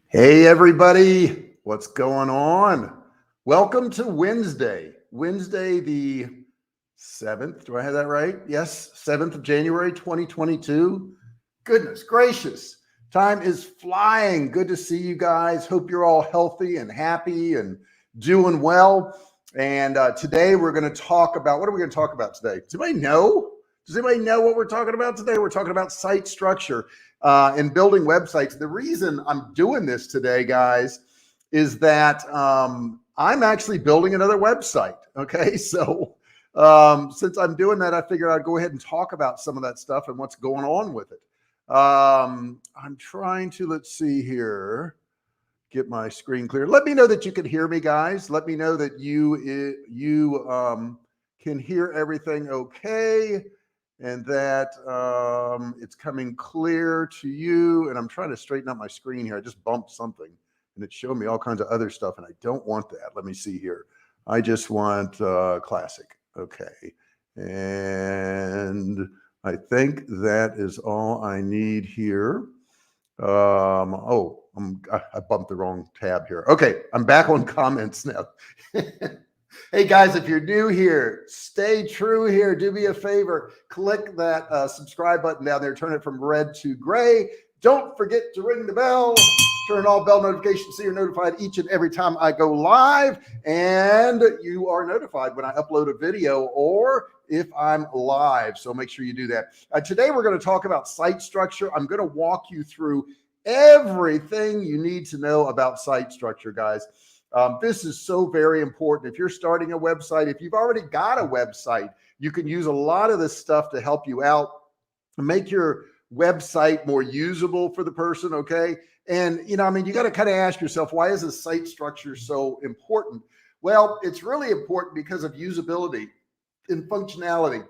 Hey everybody, what's going on? Welcome to Wednesday the 7th. Do I have that right? Yes, 7th of January 2022. Goodness gracious, time is flying. Good to see you guys. Hope you're all healthy and happy and doing well. And today we're going to talk about, what are we going to talk about today? Does anybody know? Does anybody know what we're talking about today? We're talking about site structure and building websites. The reason I'm doing this today, guys, is that I'm actually building another website. Okay, so since I'm doing that, I figured I'd go ahead and talk about some of that stuff and what's going on with it. I'm trying to, let's see here, get my screen clear. Let me know that you can hear me, guys. Let me know that you can hear everything okay, and that it's coming clear to you. And I'm trying to straighten out my screen here. I just bumped something and it's showing me all kinds of other stuff, and I don't want that. Let me see here. I just want classic. Okay. And I think that is all I need here. I bumped the wrong tab here. Okay, I'm back on comments now. Hey guys, if you're new here, stay true here. Do me a favor, click that subscribe button down there, turn it from red to gray. Don't forget to ring the bell, turn all bell notifications so you're notified each and every time I go live, and you are notified when I upload a video or if I'm live. So make sure you do that. Today we're going to talk about site structure. I'm going to walk you through everything you need to know about site structure, guys. This is so very important. If you're starting a website, if you've already got a website, you can use a lot of this stuff to help you out, make your website more usable for the person. Okay. And, you got to kind of ask yourself, why is this site structure so important? Well, it's really important because of usability and functionality.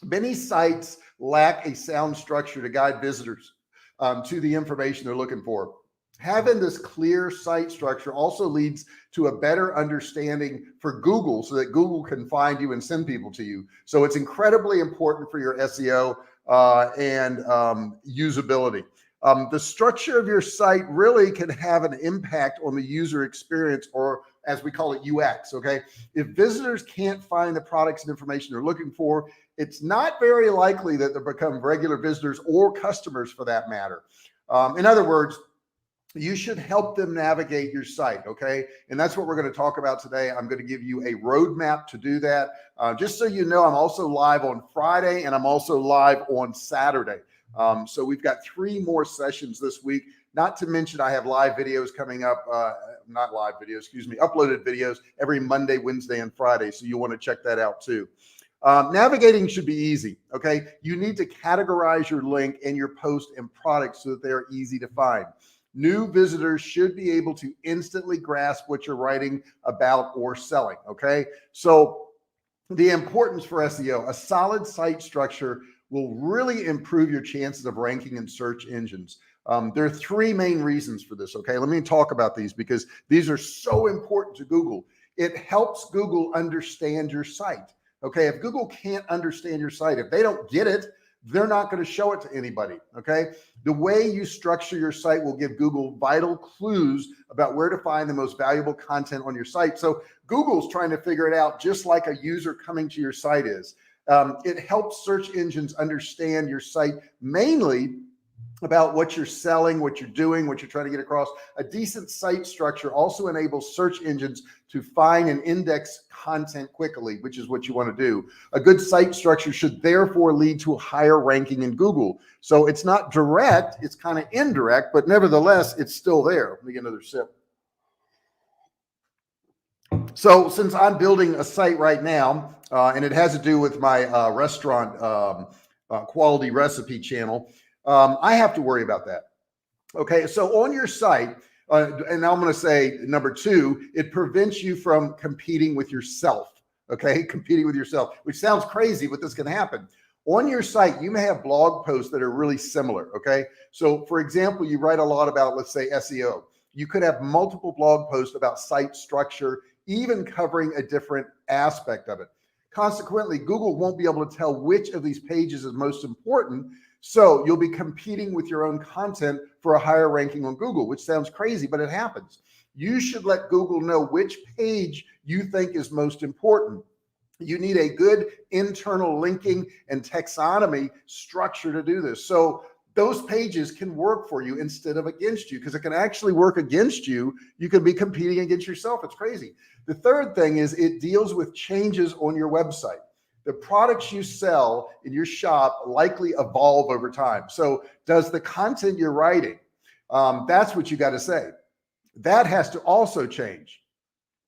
Many sites lack a sound structure to guide visitors to the information they're looking for. Having this clear site structure also leads to a better understanding for Google so that Google can find you and send people to you. So it's incredibly important for your SEO and usability. The structure of your site really can have an impact on the user experience, or as we call it, UX. Okay. If visitors can't find the products and information they're looking for, it's not very likely that they'll become regular visitors or customers for that matter. In other words, you should help them navigate your site. Okay. And that's what we're going to talk about today. I'm going to give you a roadmap to do that. Just so you know, I'm also live on Friday and I'm also live on Saturday. So we've got 3 more sessions this week, not to mention I have live videos coming up, not live videos, excuse me, uploaded videos every Monday, Wednesday, and Friday. So you want to check that out too. Navigating should be easy. Okay. You need to categorize your link and your post and products so that they're easy to find. New visitors should be able to instantly grasp what you're writing about or selling. Okay. So the importance for SEO, a solid site structure will really improve your chances of ranking in search engines. There are 3 main reasons for this. Okay. Let me talk about these because these are so important to Google. It helps Google understand your site. Okay. If Google can't understand your site, if they don't get it, they're not going to show it to anybody. Okay. The way you structure your site will give Google vital clues about where to find the most valuable content on your site. So Google's trying to figure it out just like a user coming to your site is. It helps search engines understand your site, mainly about what you're selling, what you're doing, what you're trying to get across. A decent site structure also enables search engines to find and index content quickly, which is what you want to do. A good site structure should therefore lead to a higher ranking in Google. So it's not direct, it's kind of indirect, but nevertheless, it's still there. Let me get another sip. So since I'm building a site right now, and it has to do with my restaurant quality recipe channel, I have to worry about that. Okay. So on your site, and I'm going to say number 2, it prevents you from competing with yourself. Okay. Competing with yourself, which sounds crazy, but this can happen. On your site, you may have blog posts that are really similar. Okay. So for example, you write a lot about, let's say, SEO. You could have multiple blog posts about site structure, even covering a different aspect of it. Consequently, Google won't be able to tell which of these pages is most important. So you'll be competing with your own content for a higher ranking on Google, which sounds crazy, but it happens. You should let Google know which page you think is most important. You need a good internal linking and taxonomy structure to do this. So those pages can work for you instead of against you, because it can actually work against you. You could be competing against yourself. It's crazy. The third thing is it deals with changes on your website. The products you sell in your shop likely evolve over time. So does the content you're writing, that's what you got to say. That has to also change.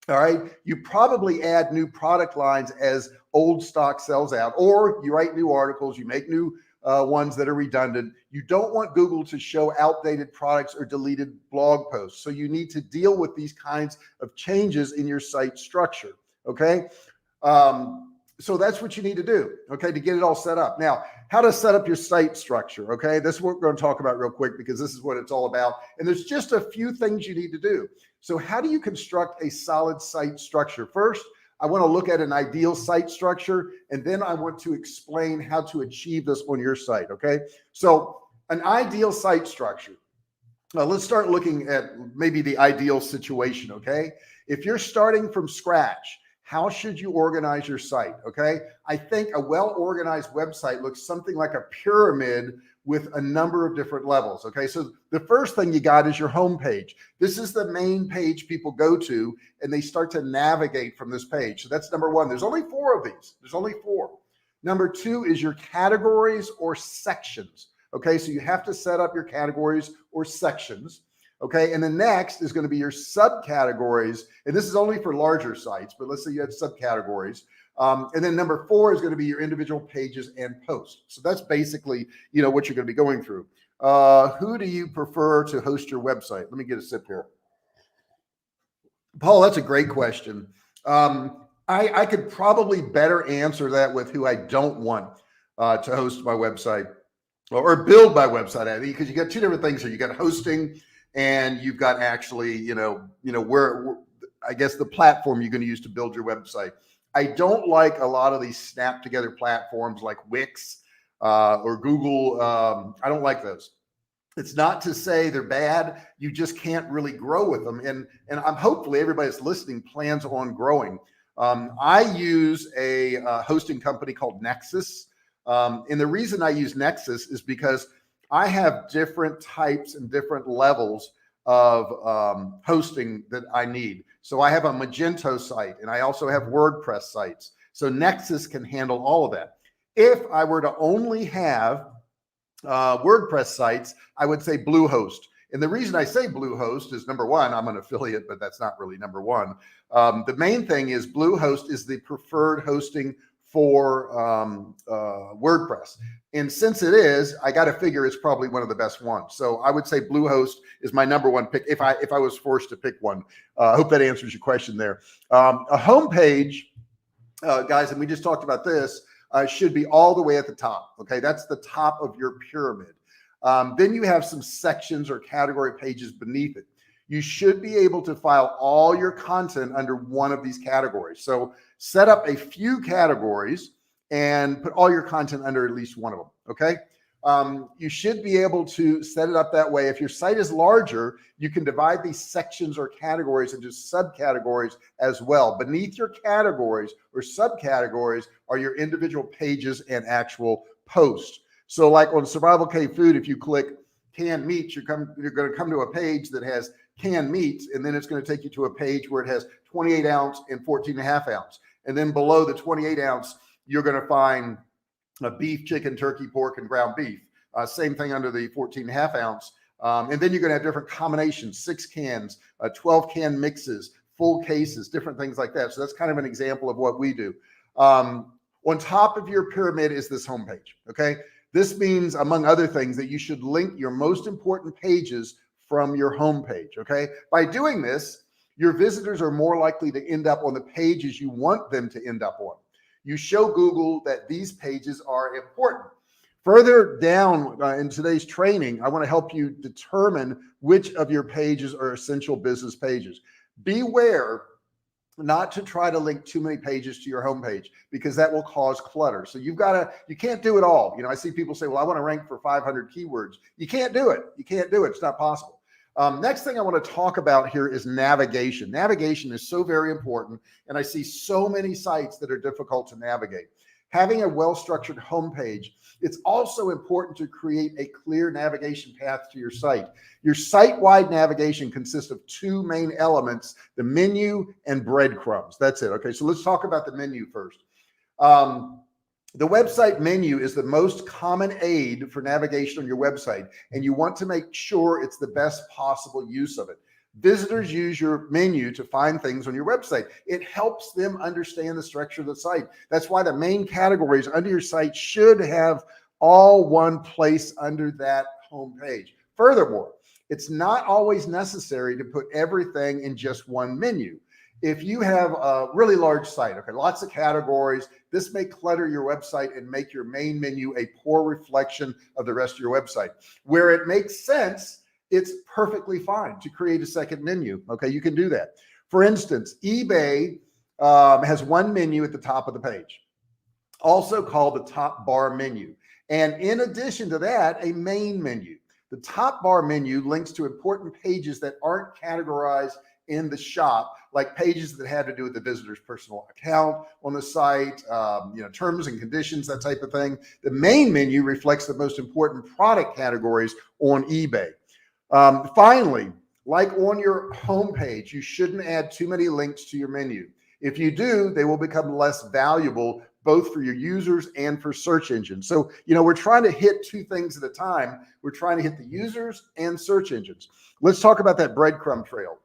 All right. You probably add new product lines as old stock sells out, or you write new articles, you make new ones that are redundant. You don't want Google to show outdated products or deleted blog posts. So you need to deal with these kinds of changes in your site structure. Okay. So that's what you need to do, okay, to get it all set up. Now, how to set up your site structure, okay? This is what we're going to talk about real quick, because this is what it's all about. And there's just a few things you need to do. So how do you construct a solid site structure? First, I want to look at an ideal site structure, and then I want to explain how to achieve this on your site, okay? So an ideal site structure. Let's start looking at maybe the ideal situation, okay? If you're starting from scratch, how should you organize your site? Okay. I think a well-organized website looks something like a pyramid with a number of different levels. Okay. So the first thing you got is your home page. This is the main page people go to, and they start to navigate from this page. So that's number one. There's only 4 of these. There's only 4. Number 2 is your categories or sections. Okay. So you have to set up your categories or sections. Okay. And the next is going to be your subcategories. And this is only for larger sites, but let's say you have subcategories. And then number 4 is going to be your individual pages and posts. So that's basically, what you're going to be going through. Who do you prefer to host your website? Let me get a sip here. Paul, that's a great question. I could probably better answer that with who I don't want to host my website or build my website, because you got 2 different things here. You got hosting, and you've got actually, where I guess the platform you're going to use to build your website. I don't like a lot of these snap together platforms like Wix or Google. I don't like those. It's not to say they're bad. You just can't really grow with them. And I'm hopefully everybody that's listening plans on growing. I use a hosting company called Nexus. And the reason I use Nexus is because I have different types and different levels of hosting that I need. So I have a Magento site, and I also have WordPress sites. So Nexus can handle all of that. If I were to only have WordPress sites, I would say Bluehost. And the reason I say Bluehost is, number one, I'm an affiliate, but that's not really number one. The main thing is Bluehost is the preferred hosting for WordPress. And since it is, I got to figure it's probably one of the best ones. So I would say Bluehost is my number one pick if I was forced to pick one. I hope that answers your question there. A homepage, guys, and we just talked about this, should be all the way at the top. Okay, that's the top of your pyramid. Then you have some sections or category pages beneath it. You should be able to file all your content under one of these categories. So set up a few categories and put all your content under at least one of them. Okay. You should be able to set it up that way. If your site is larger, you can divide these sections or categories into subcategories as well. Beneath your categories or subcategories are your individual pages and actual posts. So like on Survivalcave Food, if you click canned meats, you're going to come to a page that has canned meats, and then it's going to take you to a page where it has 28 ounce and 14.5 ounce. And then below the 28 ounce, you're going to find beef, chicken, turkey, pork, and ground beef. Same thing under the 14.5 ounce. And then you're going to have different combinations, 6 cans, 12 can mixes, full cases, different things like that. So that's kind of an example of what we do. On top of your pyramid is this homepage. Okay. This means, among other things, that you should link your most important pages from your homepage. Okay. By doing this, your visitors are more likely to end up on the pages you want them to end up on. You show Google that these pages are important. Further down in today's training, I want to help you determine which of your pages are essential business pages. Beware not to try to link too many pages to your homepage, because that will cause clutter. So you can't do it all. You know, I see people say, well, I want to rank for 500 keywords. You can't do it. You can't do it. It's not possible. Next thing I want to talk about here is navigation. Navigation is so very important. And I see so many sites that are difficult to navigate. Having a well-structured homepage, it's also important to create a clear navigation path to your site. Your site-wide navigation consists of two main elements, the menu and breadcrumbs. That's it. Okay, so let's talk about the menu first. The website menu is the most common aid for navigation on your website, and you want to make sure it's the best possible use of it. Visitors use your menu to find things on your website. It helps them understand the structure of the site. That's why the main categories under your site should have all one place under that home page. Furthermore, it's not always necessary to put everything in just one menu. If you have a really large site, okay, lots of categories, this may clutter your website and make your main menu a poor reflection of the rest of your website. Where it makes sense, it's perfectly fine to create a second menu. Okay, you can do that. For instance, eBay has one menu at the top of the page, also called the top bar menu. And in addition to that, a main menu. The top bar menu links to important pages that aren't categorized in the shop, like pages that have to do with the visitor's personal account on the site, terms and conditions, that type of thing. The main menu reflects the most important product categories on eBay. Finally, like on your homepage, you shouldn't add too many links to your menu. If you do, they will become less valuable, both for your users and for search engines. So, we're trying to hit two things at a time. We're trying to hit the users and search engines. Let's talk about that breadcrumb trail.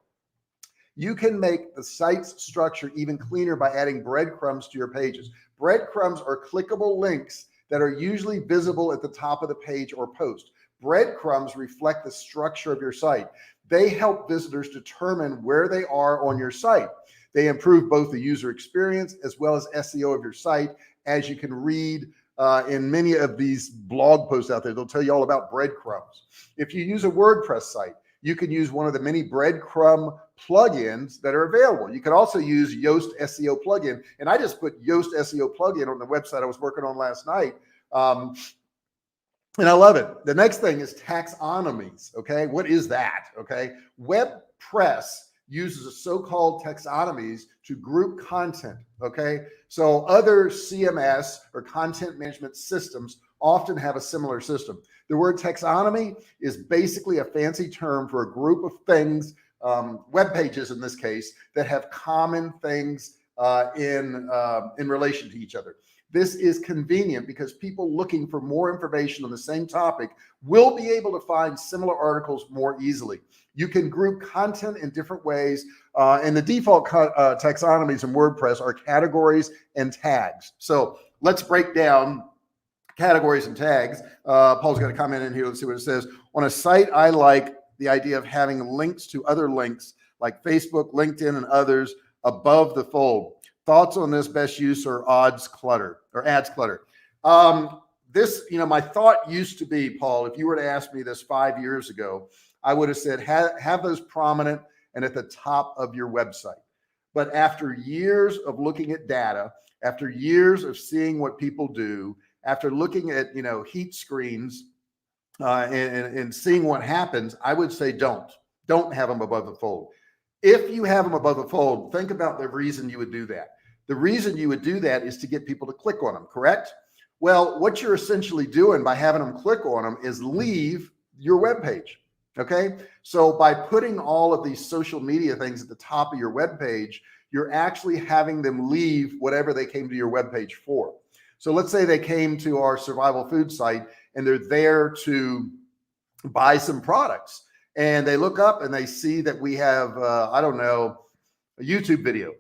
You can make the site's structure even cleaner by adding breadcrumbs to your pages. Breadcrumbs are clickable links that are usually visible at the top of the page or post. Breadcrumbs reflect the structure of your site. They help visitors determine where they are on your site. They improve both the user experience as well as SEO of your site. As you can read in many of these blog posts out there, they'll tell you all about breadcrumbs. If you use a WordPress site, you can use one of the many breadcrumb plugins that are available. You can also use Yoast SEO plugin. And I just put Yoast SEO plugin on the website I was working on last night. And I love it. The next thing is taxonomies. Okay. What is that? Okay. WordPress uses so-called taxonomies to group content. Okay. So other CMS or content management systems often have a similar system. The word taxonomy is basically a fancy term for a group of things, web pages in this case, that have common things in relation to each other. This is convenient because people looking for more information on the same topic will be able to find similar articles more easily. You can group content in different ways, and the default taxonomies in WordPress are categories and tags. So let's break down categories and tags. Paul's got a comment in here. Let's see what it says. On a site, I like the idea of having links to other links like Facebook, LinkedIn, and others above the fold. Thoughts on this? Best use or ads clutter? My thought used to be, Paul, if you were to ask me this 5 years ago, I would have said, have those prominent and at the top of your website. But after years of looking at data, after years of seeing what people do, after looking at, heat screens and seeing what happens, I would say don't have them above the fold. If you have them above the fold, think about the reason you would do that. The reason you would do that is to get people to click on them, correct? Well, what you're essentially doing by having them click on them is leave your web page. Okay. So by putting all of these social media things at the top of your web page, you're actually having them leave whatever they came to your web page for. So let's say they came to our survival food site and they're there to buy some products, and they look up and they see that we have, a YouTube video,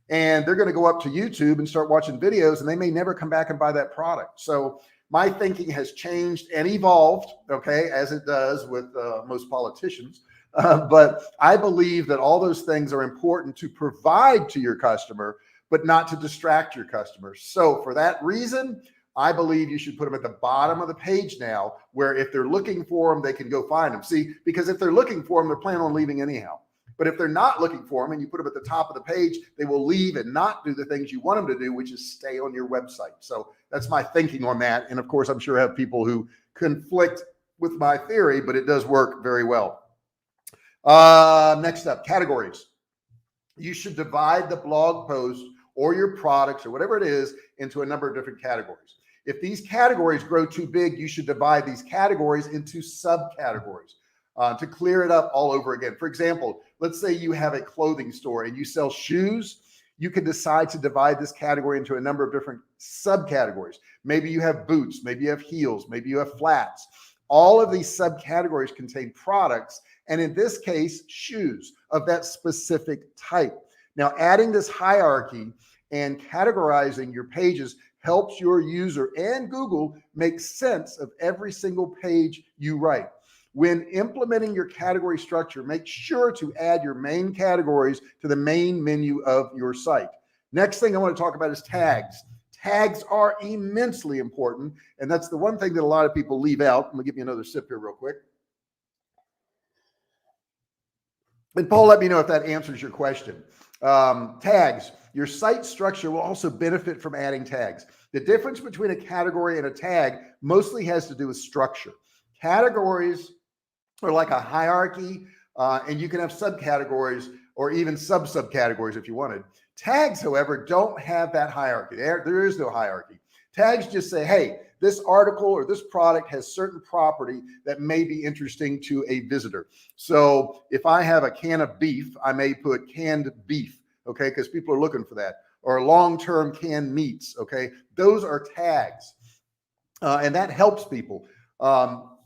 and they're going to go up to YouTube and start watching videos, and they may never come back and buy that product. So my thinking has changed and evolved, okay, as it does with most politicians. But I believe that all those things are important to provide to your customer, but not to distract your customers. So for that reason, I believe you should put them at the bottom of the page now, where if they're looking for them, they can go find them. See, because if they're looking for them, they're planning on leaving anyhow. But if they're not looking for them and you put them at the top of the page, they will leave and not do the things you want them to do, which is stay on your website. So that's my thinking on that. And of course, I'm sure I have people who conflict with my theory, but it does work very well. Next up, categories. You should divide the blog post or your products or whatever it is into a number of different categories. If these categories grow too big, you should divide these categories into subcategories to clear it up all over again. For example, let's say you have a clothing store and you sell shoes. You can decide to divide this category into a number of different subcategories. Maybe you have boots, maybe you have heels, maybe you have flats. All of these subcategories contain products, and in this case, shoes of that specific type. Now, adding this hierarchy and categorizing your pages helps your user and Google make sense of every single page you write. When implementing your category structure, make sure to add your main categories to the main menu of your site. Next thing I want to talk about is tags. Tags are immensely important, and that's the one thing that a lot of people leave out. I'm gonna give you another sip here real quick. And Paul, let me know if that answers your question. Tags. Your site structure will also benefit from adding tags. The difference between a category and a tag mostly has to do with structure. Categories are like a hierarchy, and you can have subcategories or even subcategories if you wanted. Tags, however, don't have that hierarchy. There is no hierarchy. Tags just say, hey, this article or this product has certain property that may be interesting to a visitor. So if I have a can of beef, I may put canned beef, okay, because people are looking for that. Or long-term canned meats, okay? Those are tags, and that helps people.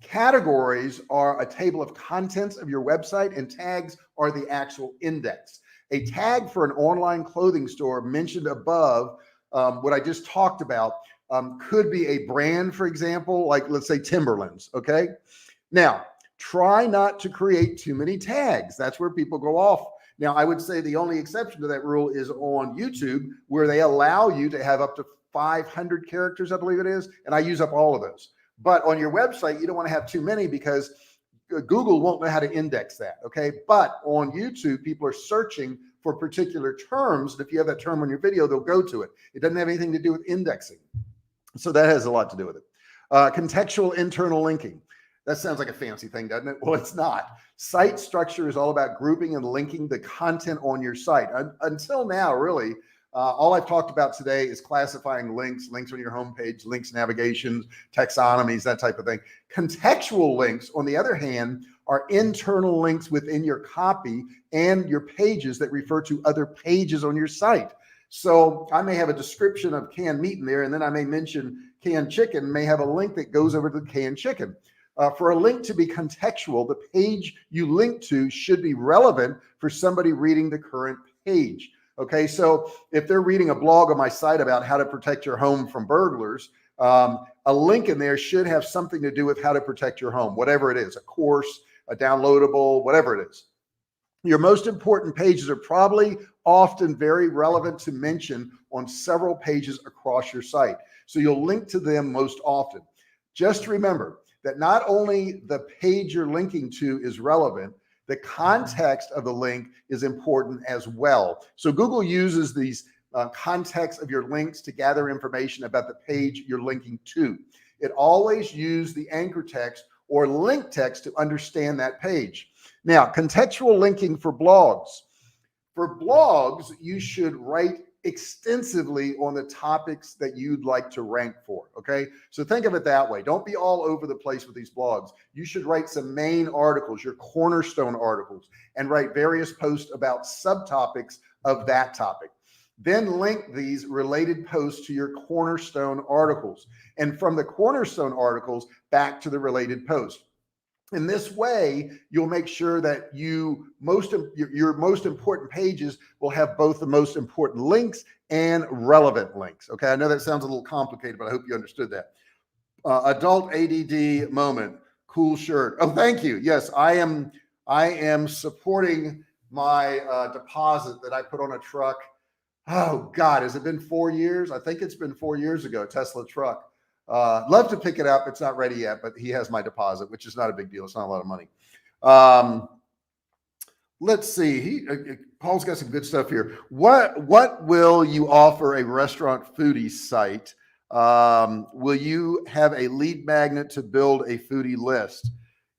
Categories are a table of contents of your website, and tags are the actual index. A tag for an online clothing store mentioned above, what I just talked about, could be a brand, for example, like let's say Timberlands, okay? Now, try not to create too many tags. That's where people go off. Now, I would say the only exception to that rule is on YouTube, where they allow you to have up to 500 characters, I believe it is, and I use up all of those. But on your website, you don't want to have too many because Google won't know how to index that, okay? But on YouTube, people are searching for particular terms. And if you have that term on your video, they'll go to it. It doesn't have anything to do with indexing. So that has a lot to do with it. Contextual internal linking. That sounds like a fancy thing, doesn't it? Well, it's not. Site structure is all about grouping and linking the content on your site. Until now, really, all I've talked about today is classifying links on your homepage, links navigations, taxonomies, that type of thing. Contextual links, on the other hand, are internal links within your copy and your pages that refer to other pages on your site. So I may have a description of canned meat in there, and then I may mention canned chicken, may have a link that goes over to the canned chicken. For a link to be contextual, the page you link to should be relevant for somebody reading the current page. Okay, so if they're reading a blog on my site about how to protect your home from burglars, a link in there should have something to do with how to protect your home, whatever it is, a course, a downloadable, whatever it is. Your most important pages are probably often very relevant to mention on several pages across your site. So you'll link to them most often. Just remember that not only the page you're linking to is relevant, the context of the link is important as well. So Google uses these context of your links to gather information about the page you're linking to. It always uses the anchor text or link text to understand that page. Now, contextual linking for blogs. For blogs, you should write extensively on the topics that you'd like to rank for, okay? So think of it that way. Don't be all over the place with these blogs. You should write some main articles, your cornerstone articles, and write various posts about subtopics of that topic. Then link these related posts to your cornerstone articles, and from the cornerstone articles back to the related post. In this way, you'll make sure that your most important pages will have both the most important links and relevant links. Okay, I know that sounds a little complicated, but I hope you understood that. Adult ADD moment, cool shirt. Oh, thank you. Yes, I am supporting my deposit that I put on a truck. Oh God, has it been 4 years? I think it's been 4 years ago, Tesla truck. Love to pick it up. It's not ready yet, but he has my deposit, which is not a big deal. It's not a lot of money. let's see. Paul's got some good stuff here. What will you offer a restaurant foodie site? Will you have a lead magnet to build a foodie list?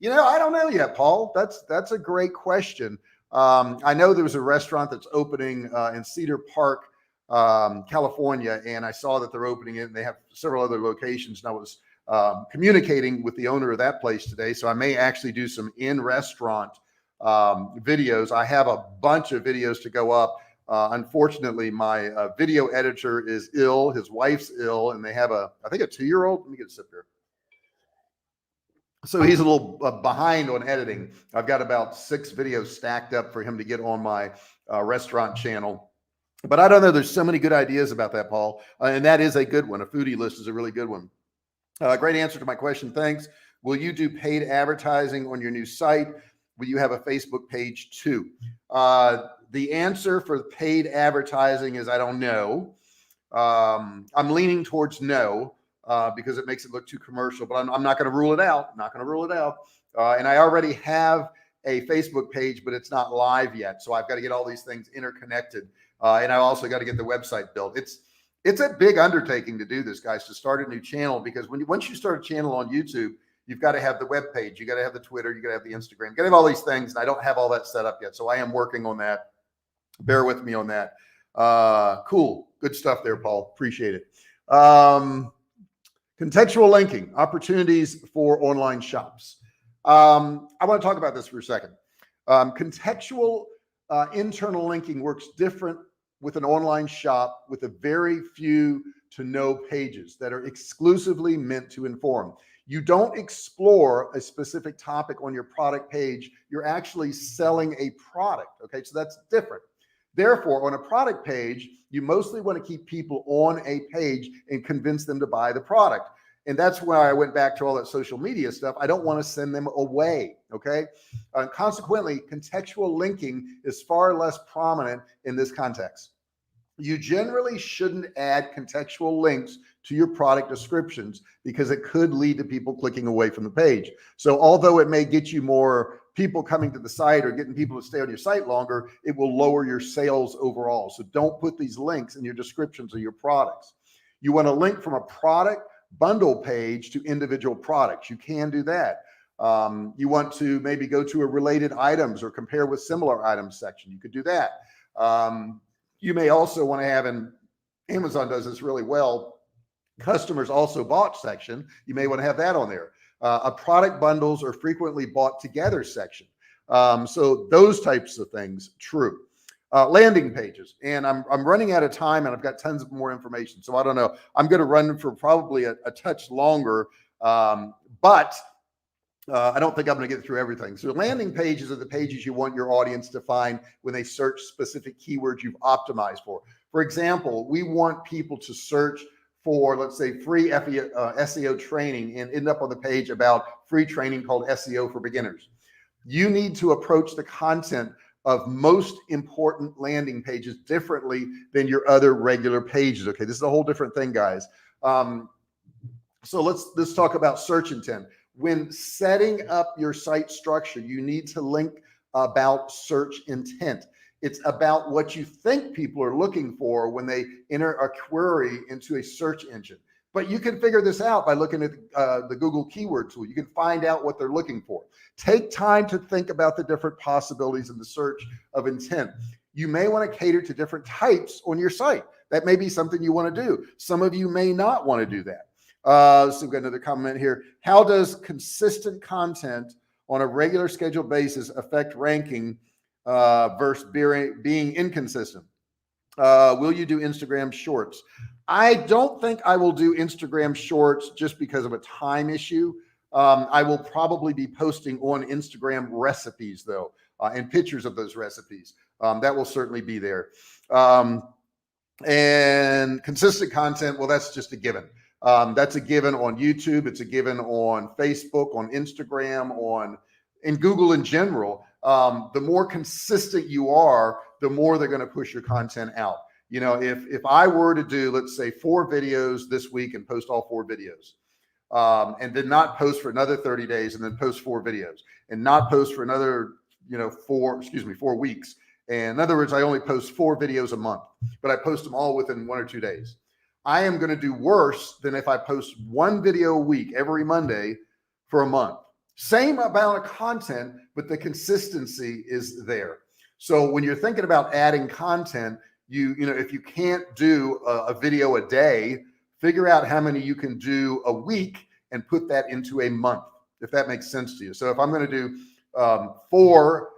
I don't know yet, Paul. That's a great question. I know there's a restaurant that's opening in Cedar Park, California, and I saw that they're opening it, and they have several other locations. And I was communicating with the owner of that place today, so I may actually do some in-restaurant videos. I have a bunch of videos to go up. Unfortunately, my video editor is ill. His wife's ill, and they have I think a 2-year-old. Let me get a sip here. So he's a little behind on editing. I've got about 6 videos stacked up for him to get on my restaurant channel. But I don't know. There's so many good ideas about that, Paul. And that is a good one. A foodie list is a really good one. Great answer to my question. Thanks. Will you do paid advertising on your new site? Will you have a Facebook page too? The answer for paid advertising is I don't know. I'm leaning towards no. Because it makes it look too commercial, but I'm not going to rule it out. Not going to rule it out. And I already have a Facebook page, but it's not live yet. So I've got to get all these things interconnected. And I also got to get the website built. It's a big undertaking to do this, guys, to start a new channel, because once you start a channel on YouTube, you've got to have the web page. You got to have the Twitter. You got to have the Instagram. You got to have all these things. And I don't have all that set up yet. So I am working on that. Bear with me on that. Cool. Good stuff there, Paul. Appreciate it. Contextual linking, opportunities for online shops. I want to talk about this for a second. Contextual internal linking works different with an online shop with a very few to no pages that are exclusively meant to inform. You don't explore a specific topic on your product page. You're actually selling a product. Okay, so that's different. Therefore, on a product page, you mostly want to keep people on a page and convince them to buy the product. And that's why I went back to all that social media stuff. I don't want to send them away. Okay. Consequently, contextual linking is far less prominent in this context. You generally shouldn't add contextual links to your product descriptions because it could lead to people clicking away from the page. So although it may get you more people coming to the site or getting people to stay on your site longer, it will lower your sales overall. So don't put these links in your descriptions of your products. You want to link from a product bundle page to individual products. You can do that. You want to maybe go to a related items or compare with similar items section. You could do that. You may also want to have, and Amazon does this really well, customers also bought section. You may want to have that on there. A product bundles or frequently bought together section. So those types of things, true. Landing pages, and I'm running out of time, and I've got tons of more information. So I don't know. I'm going to run for probably a touch longer, but I don't think I'm going to get through everything. So landing pages are the pages you want your audience to find when they search specific keywords you've optimized for. For example, we want people to search for, let's say, free SEO training and end up on the page about free training called SEO for beginners. You need to approach the content of most important landing pages differently than your other regular pages. Okay, this is a whole different thing, guys. So let's talk about search intent. When setting up your site structure, you need to link about search intent. It's about what you think people are looking for when they enter a query into a search engine. But you can figure this out by looking at the Google keyword tool. You can find out what they're looking for. Take time to think about the different possibilities in the search of intent. You may want to cater to different types on your site. That may be something you want to do. Some of you may not want to do that. So we've got another comment here. How does consistent content on a regular scheduled basis affect ranking versus being inconsistent? Will you do Instagram shorts? I don't think I will do Instagram shorts just because of a time issue. I will probably be posting on Instagram recipes though, and pictures of those recipes. That will certainly be there. And consistent content, well, that's just a given. That's a given on YouTube. It's a given on Facebook, on Instagram, in Google in general. The more consistent you are, the more they're going to push your content out. You know, if I were to do, let's say, 4 videos this week and post all 4 videos, and then not post for another 30 days and then post 4 videos and not post for another 4 weeks. And in other words, I only post 4 videos a month, but I post them all within 1 or 2 days. I am going to do worse than if I post 1 video a week every Monday for a month. Same amount of content, but the consistency is there. So when you're thinking about adding content, if you can't do a video a day, figure out how many you can do a week and put that into a month, if that makes sense to you. So if I'm going to do 4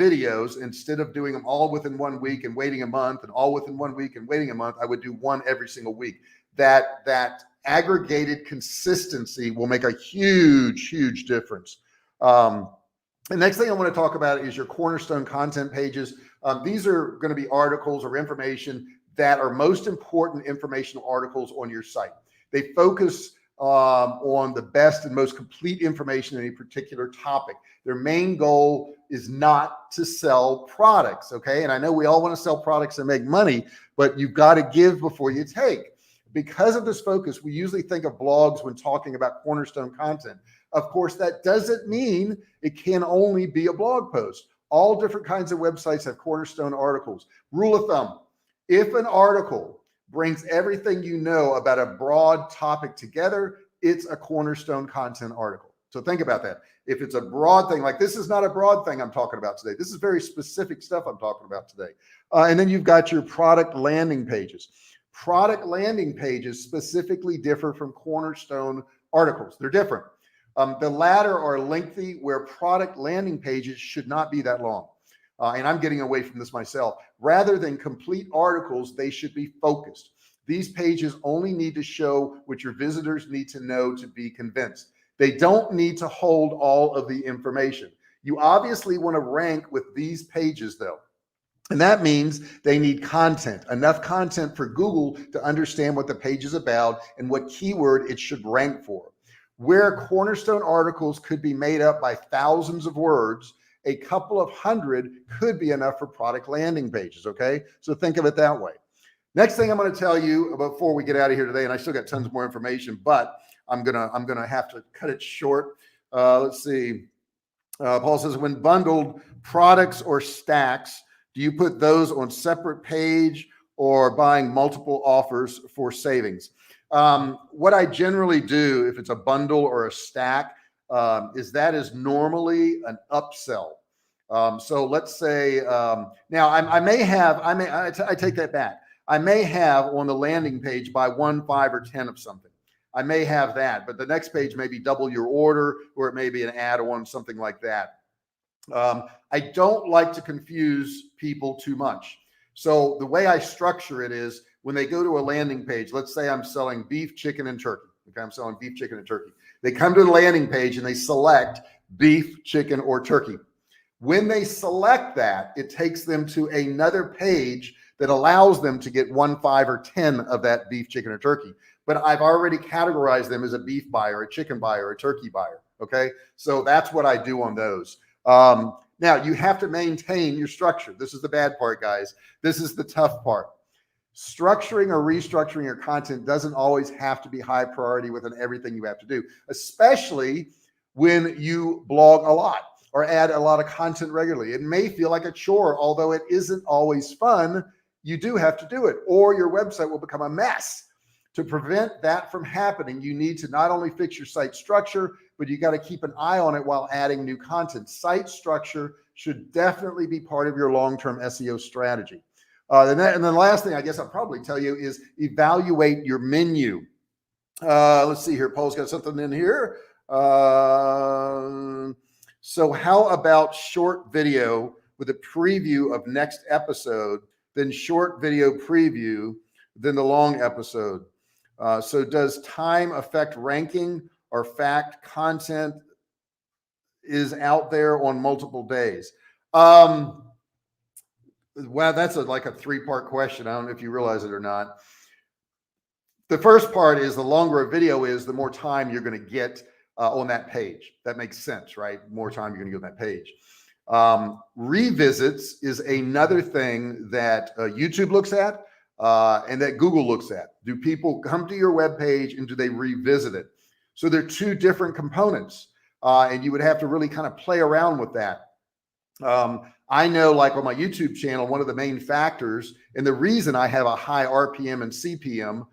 videos, instead of doing them all within 1 week and waiting a month, and all within 1 week and waiting a month, I would do 1 every single week. That aggregated consistency will make a huge difference. The next thing I want to talk about is your cornerstone content pages. These are going to be articles or information that are most important informational articles on your site. They focus on the best and most complete information in a particular topic. Their main goal is not to sell products, okay? And I know we all want to sell products and make money, but you've got to give before you take. Because of this focus, we usually think of blogs when talking about cornerstone content. Of course, that doesn't mean it can only be a blog post. All different kinds of websites have cornerstone articles. Rule of thumb, if an article brings everything you know about a broad topic together, it's a cornerstone content article. So think about that. If it's a broad thing, like this is not a broad thing I'm talking about today. This is very specific stuff I'm talking about today. And then you've got your product landing pages. Product landing pages specifically differ from cornerstone articles. They're different. The latter are lengthy, where product landing pages should not be that long. And I'm getting away from this myself. Rather than complete articles, they should be focused. These pages only need to show what your visitors need to know to be convinced. They don't need to hold all of the information. You obviously want to rank with these pages though. And that means they need content, enough content for Google to understand what the page is about and what keyword it should rank for. Where cornerstone articles could be made up by thousands of words, a couple of hundred could be enough for product landing pages, okay? So think of it that way. Next thing I'm going to tell you before we get out of here today, and I still got tons more information, but I'm gonna have to cut it short. Let's see. Paul says, when bundled products or stacks, do you put those on separate page or buying multiple offers for savings? What I generally do, if it's a bundle or a stack, is normally an upsell. So let's say, now I take that back. I may have on the landing page buy 1, 5, or 10 of something. I may have that, but the next page may be double your order, or it may be an add-on, something like that. I don't like to confuse people too much. So the way I structure it is when they go to a landing page, let's say I'm selling beef, chicken, and turkey. Okay, I'm selling beef, chicken, and turkey. They come to the landing page and they select beef, chicken, or turkey. When they select that, it takes them to another page that allows them to get 1, 5, or 10 of that beef, chicken, or turkey. But I've already categorized them as a beef buyer, a chicken buyer, a turkey buyer. Okay, so that's what I do on those. Now you have to maintain your structure. This is the bad part, guys. This is the tough part. Structuring or restructuring your content doesn't always have to be high priority within everything you have to do, especially when you blog a lot or add a lot of content regularly. It may feel like a chore, although it isn't always fun. You do have to do it, or your website will become a mess. To prevent that from happening, you need to not only fix your site structure, but you got to keep an eye on it while adding new content. Site structure should definitely be part of your long-term SEO strategy. And then the last thing I guess I'll probably tell you is evaluate your menu. Let's see here. Paul's got something in here. So how about short video with a preview of next episode, then short video preview, then the long episode? So does time affect ranking, or fact content is out there on multiple days? Well, that's like a 3-part question. I don't know if you realize it or not. The first part is the longer a video is, the more time you're going to get on that page. That makes sense, right? More time you're going to get on that page. Revisits is another thing that YouTube looks at. And that Google looks at. Do people come to your web page and do they revisit it? So they're 2 different components, and you would have to really kind of play around with that. I know, like on my YouTube channel, one of the main factors and the reason I have a high RPM and CPM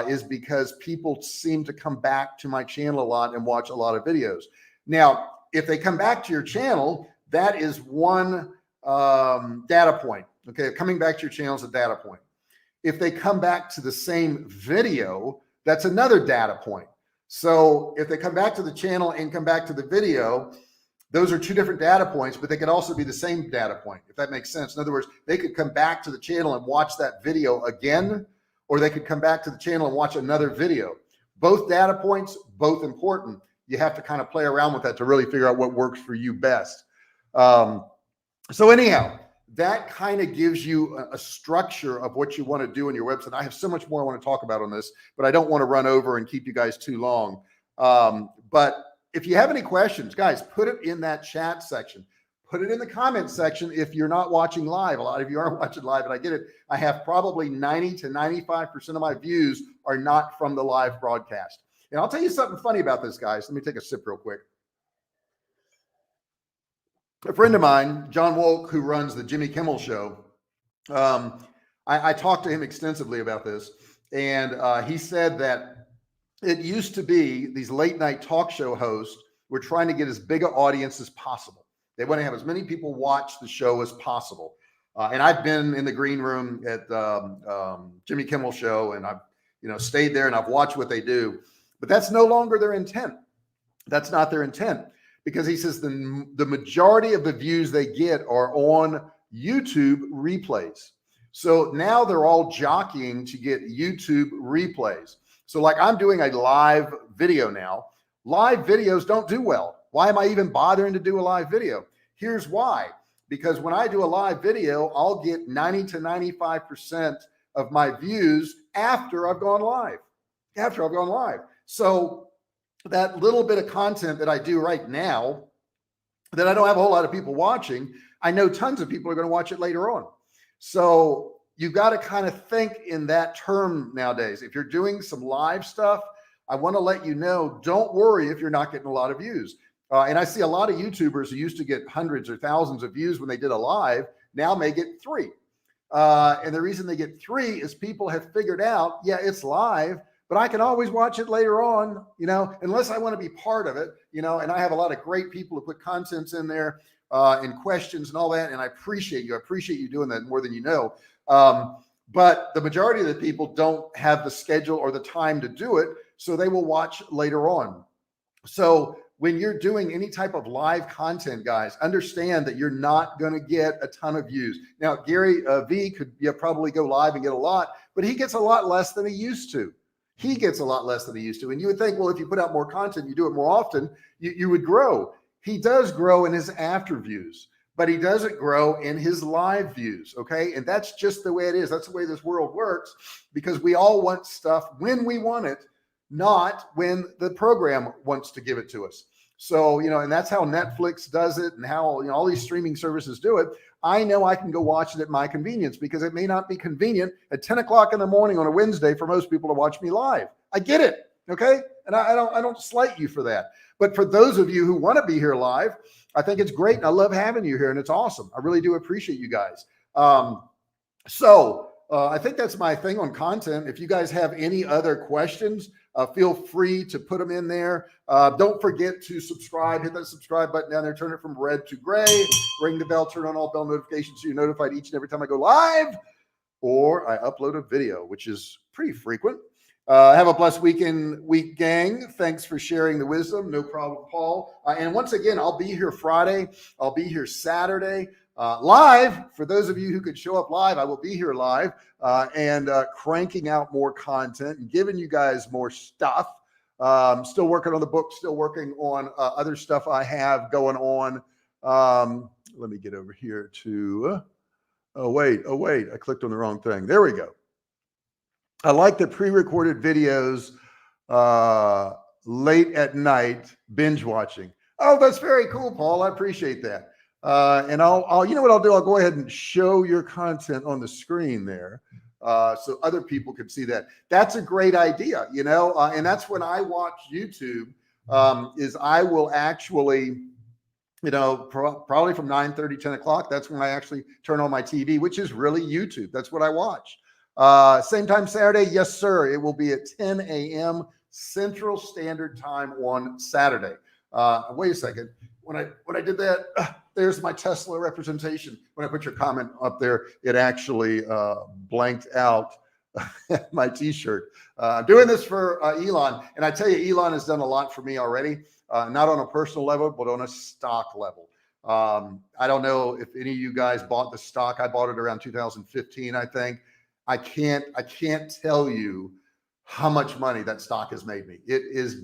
is because people seem to come back to my channel a lot and watch a lot of videos. Now, if they come back to your channel, that is one data point. Okay, coming back to your channel is a data point. If they come back to the same video, that's another data point. So if they come back to the channel and come back to the video, those are two different data points, but they could also be the same data point, if that makes sense. In other words, they could come back to the channel and watch that video again, or they could come back to the channel and watch another video. Both data points, both important. You have to kind of play around with that to really figure out what works for you best. So anyhow, that kind of gives you a structure of what you want to do in your website. I have so much more I want to talk about on this, but I don't want to run over and keep you guys too long. But if you have any questions, guys, put it in that chat section. Put it in the comment section if you're not watching live. A lot of you aren't watching live, and I get it. I have probably 90 to 95% of my views are not from the live broadcast. And I'll tell you something funny about this, guys. Let me take a sip real quick. A friend of mine, John Wolk, who runs the Jimmy Kimmel Show, I talked to him extensively about this, and he said that it used to be these late night talk show hosts were trying to get as big an audience as possible. They want to have as many people watch the show as possible. And I've been in the green room at Jimmy Kimmel Show, and I've stayed there and I've watched what they do. But that's no longer their intent. That's not their intent, because he says the majority of the views they get are on YouTube replays. So now they're all jockeying to get YouTube replays. So like I'm doing a live video now. Live videos don't do well. Why am I even bothering to do a live video? Here's why. Because when I do a live video, I'll get 90 to 95% of my views after I've gone live. So that little bit of content that I do right now that I don't have a whole lot of people watching, I know tons of people are going to watch it later on. So you've got to kind of think in that term nowadays. If you're doing some live stuff, I want to let you know, don't worry if you're not getting a lot of views. And I see a lot of YouTubers who used to get hundreds or thousands of views when they did a live, now may get 3. And the reason they get 3 is people have figured out, yeah, it's live, but I can always watch it later on, unless I want to be part of it, and I have a lot of great people who put contents in there and questions and all that. And I appreciate you. I appreciate you doing that more than you know. But the majority of the people don't have the schedule or the time to do it, so they will watch later on. So when you're doing any type of live content, guys, understand that you're not going to get a ton of views. Now, Gary V could probably go live and get a lot, but he gets a lot less than he used to. And you would think, well, if you put out more content, you do it more often, you would grow. He does grow in his after views, but he doesn't grow in his live views. Okay. And that's just the way it is. That's the way this world works, because we all want stuff when we want it, not when the program wants to give it to us. So, and that's how Netflix does it, and how, all these streaming services do it. I know I can go watch it at my convenience, because it may not be convenient at 10 o'clock in the morning on a Wednesday for most people to watch me live. I get it. Okay. And I don't slight you for that. But for those of you who want to be here live, I think it's great. And I love having you here, and it's awesome. I really do appreciate you guys. I think that's my thing on content. If you guys have any other questions, feel free to put them in there. Don't forget to subscribe. Hit that subscribe button down there. Turn it from red to gray. Ring the bell. Turn on all bell notifications so you're notified each and every time I go live or I upload a video, which is pretty frequent. Have a blessed week, gang. Thanks for sharing the wisdom. No problem, Paul. And once again, I'll be here Friday. I'll be here Saturday. Live, for those of you who could show up live, I will be here live and cranking out more content and giving you guys more stuff. Still working on the book, still working on other stuff I have going on. Let me get over here to, oh, wait, I clicked on the wrong thing. There we go. I like the pre-recorded videos late at night, binge watching. Oh, that's very cool, Paul. I appreciate that. And I'll, you know what I'll do? I'll go ahead and show your content on the screen there, so other people can see that. That's a great idea, and that's when I watch YouTube, is I will actually, you know, probably from 9:30, 10 o'clock. That's when I actually turn on my TV, which is really YouTube. That's what I watch. Same time Saturday. Yes, sir. It will be at 10 a.m. Central Standard Time on Saturday. Wait a second. When I did that, there's my Tesla representation. When I put your comment up there, it actually blanked out my t-shirt. I'm doing this for Elon. And I tell you, Elon has done a lot for me already. Not on a personal level, but on a stock level. I don't know if any of you guys bought the stock. I bought it around 2015, I think. I can't tell you how much money that stock has made me. It is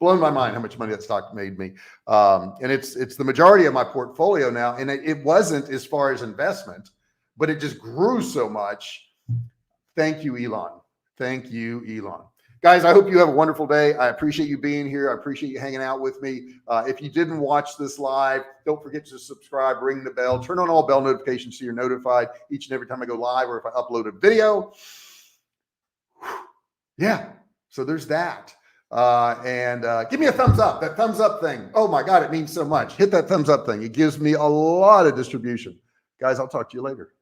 blown my mind how much money that stock made me. And it's the majority of my portfolio now. And it wasn't as far as investment, but it just grew so much. Thank you, Elon. Thank you, Elon. Guys, I hope you have a wonderful day. I appreciate you being here. I appreciate you hanging out with me. If you didn't watch this live, don't forget to subscribe, ring the bell, turn on all bell notifications so you're notified each and every time I go live or if I upload a video. Yeah, so there's that. And give me a thumbs up. That thumbs up thing. Oh my God, it means so much. Hit that thumbs up thing. It gives me a lot of distribution. Guys, I'll talk to you later.